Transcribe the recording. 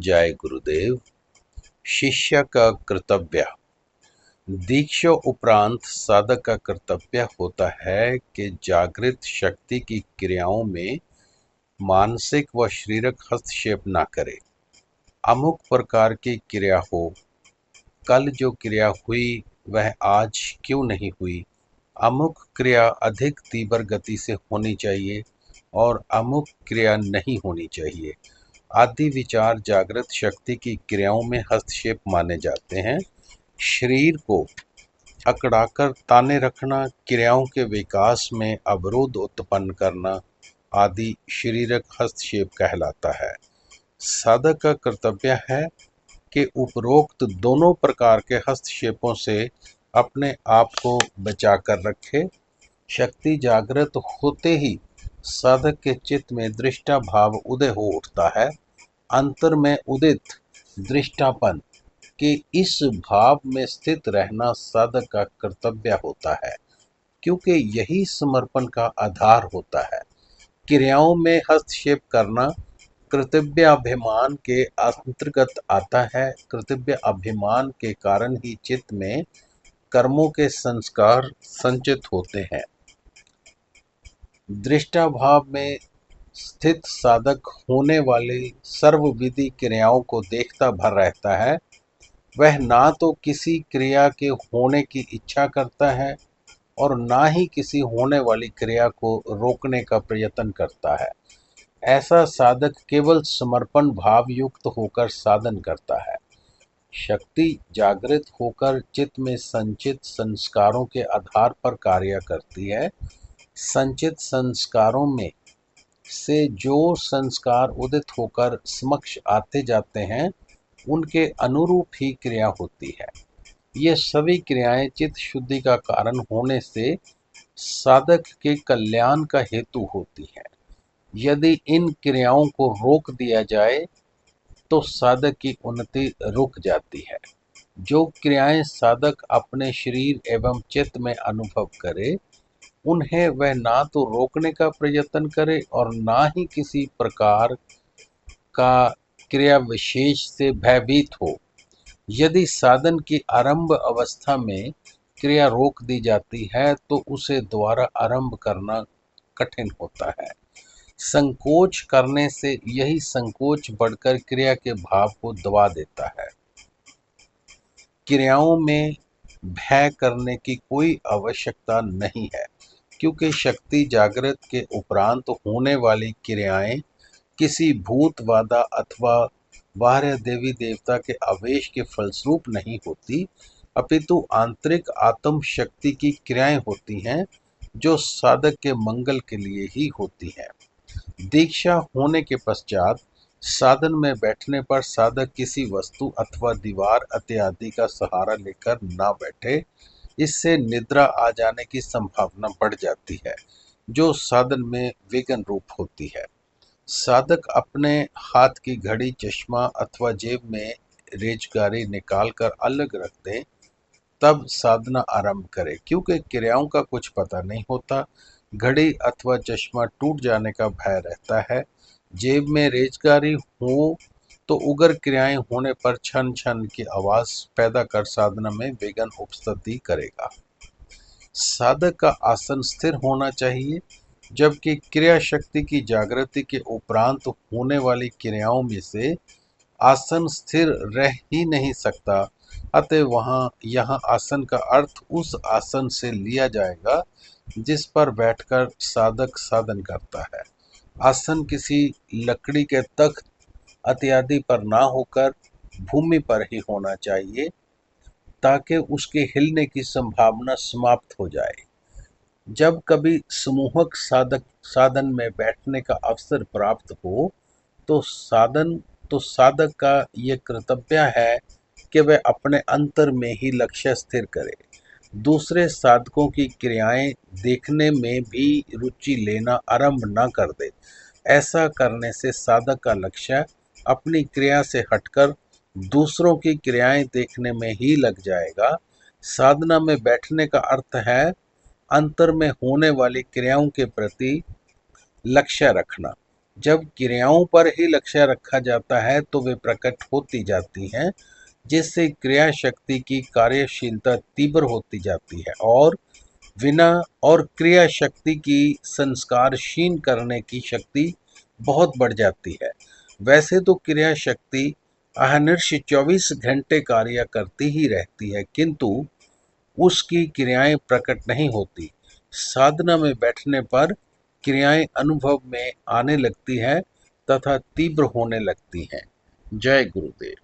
जय गुरुदेव। शिष्य का कर्तव्य। दीक्षा उपरांत साधक का कर्तव्य होता है कि जागृत शक्ति की क्रियाओं में मानसिक व शारीरिक हस्तक्षेप न करे। अमुक प्रकार की क्रिया हो, कल जो क्रिया हुई वह आज क्यों नहीं हुई, अमुक क्रिया अधिक तीव्र गति से होनी चाहिए और अमुक क्रिया नहीं होनी चाहिए आदि विचार जागृत शक्ति की क्रियाओं में हस्तक्षेप माने जाते हैं। शरीर को अकड़ाकर ताने रखना, क्रियाओं के विकास में अवरोध उत्पन्न करना आदि शारीरिक हस्तक्षेप कहलाता है। साधक का कर्तव्य है कि उपरोक्त दोनों प्रकार के हस्तक्षेपों से अपने आप को बचाकर रखे। शक्ति जागृत होते ही साधक के चित्त में दृष्टा भाव उदय हो उठता है। अंतर में उदित दृष्टापन के इस भाव में स्थित रहना साधक का कर्तव्य होता है, क्योंकि यही समर्पण का आधार होता है। क्रियाओं में हस्तक्षेप करना कर्तव्याभिमान के अंतर्गत आता है। कर्तव्याभिमान के कारण ही चित्त में कर्मों के संस्कार संचित होते हैं। दृष्टाभाव में स्थित साधक होने वाली सर्वविधि क्रियाओं को देखता भर रहता है। वह ना तो किसी क्रिया के होने की इच्छा करता है और ना ही किसी होने वाली क्रिया को रोकने का प्रयत्न करता है। ऐसा साधक केवल समर्पण भाव युक्त होकर साधन करता है। शक्ति जागृत होकर चित्त में संचित संस्कारों के आधार पर कार्य करती है। संचित संस्कारों में से जो संस्कार उदित होकर समक्ष आते जाते हैं, उनके अनुरूप ही क्रिया होती है। ये सभी क्रियाएं चित्त शुद्धि का कारण होने से साधक के कल्याण का हेतु होती हैं। यदि इन क्रियाओं को रोक दिया जाए तो साधक की उन्नति रुक जाती है। जो क्रियाएं साधक अपने शरीर एवं चित्त में अनुभव करे, उन्हें वह ना तो रोकने का प्रयत्न करे और ना ही किसी प्रकार का क्रिया विशेष से भयभीत हो। यदि साधन की आरंभ अवस्था में क्रिया रोक दी जाती है तो उसे दोबारा आरंभ करना कठिन होता है। संकोच करने से यही संकोच बढ़कर क्रिया के भाव को दबा देता है। क्रियाओं में भय करने की कोई आवश्यकता नहीं है, क्योंकि शक्ति जागृत के उपरांत होने वाली क्रियाएं किसी भूत बाधा अथवा बाह्य देवी देवता के आवेश के फलस्वरूप नहीं होती, अपितु आंतरिक आत्म शक्ति की क्रियाएं होती हैं, जो साधक के मंगल के लिए ही होती हैं। दीक्षा होने के पश्चात साधन में बैठने पर साधक किसी वस्तु अथवा दीवार इत्यादि का सहारा लेकर ना बैठे। इससे निद्रा आ जाने की संभावना बढ़ जाती है, जो साधन में विघ्न रूप होती है। साधक अपने हाथ की घड़ी, चश्मा अथवा जेब में रेजगारी निकालकर अलग रख दें, तब साधना आरंभ करे, क्योंकि क्रियाओं का कुछ पता नहीं होता। घड़ी अथवा चश्मा टूट जाने का भय रहता है। जेब में रेजगारी हो तो उग्र क्रियाएं होने पर छन छन की आवाज पैदा कर साधना में विघ्न उपस्थिति करेगा। साधक का आसन स्थिर होना चाहिए, जबकि क्रिया शक्ति की जागृति के उपरांत होने वाली क्रियाओं में से आसन स्थिर रह ही नहीं सकता। अतः यहाँ आसन का अर्थ उस आसन से लिया जाएगा जिस पर बैठकर साधक साधन करता है। आसन किसी लकड़ी के तख्त इत्यादि पर ना होकर भूमि पर ही होना चाहिए, ताकि उसके हिलने की संभावना समाप्त हो जाए। जब कभी समूहक साधन में बैठने का अवसर प्राप्त हो तो साधक का ये कर्तव्य है कि वह अपने अंतर में ही लक्ष्य स्थिर करे। दूसरे साधकों की क्रियाएं देखने में भी रुचि लेना आरंभ न कर दे। ऐसा करने से साधक का लक्ष्य अपनी क्रिया से हटकर दूसरों की क्रियाएं देखने में ही लग जाएगा। साधना में बैठने का अर्थ है अंतर में होने वाली क्रियाओं के प्रति लक्ष्य रखना। जब क्रियाओं पर ही लक्ष्य रखा जाता है तो वे प्रकट होती जाती हैं, जिससे क्रिया शक्ति की कार्यशीलता तीव्र होती जाती है विना और क्रिया शक्ति की संस्कारहीन करने की शक्ति बहुत बढ़ जाती है। वैसे तो क्रिया शक्ति अहर्निश 24 घंटे कार्य करती ही रहती है, किंतु उसकी क्रियाएं प्रकट नहीं होती। साधना में बैठने पर क्रियाएं अनुभव में आने लगती है तथा तीव्र होने लगती हैं। जय गुरुदेव।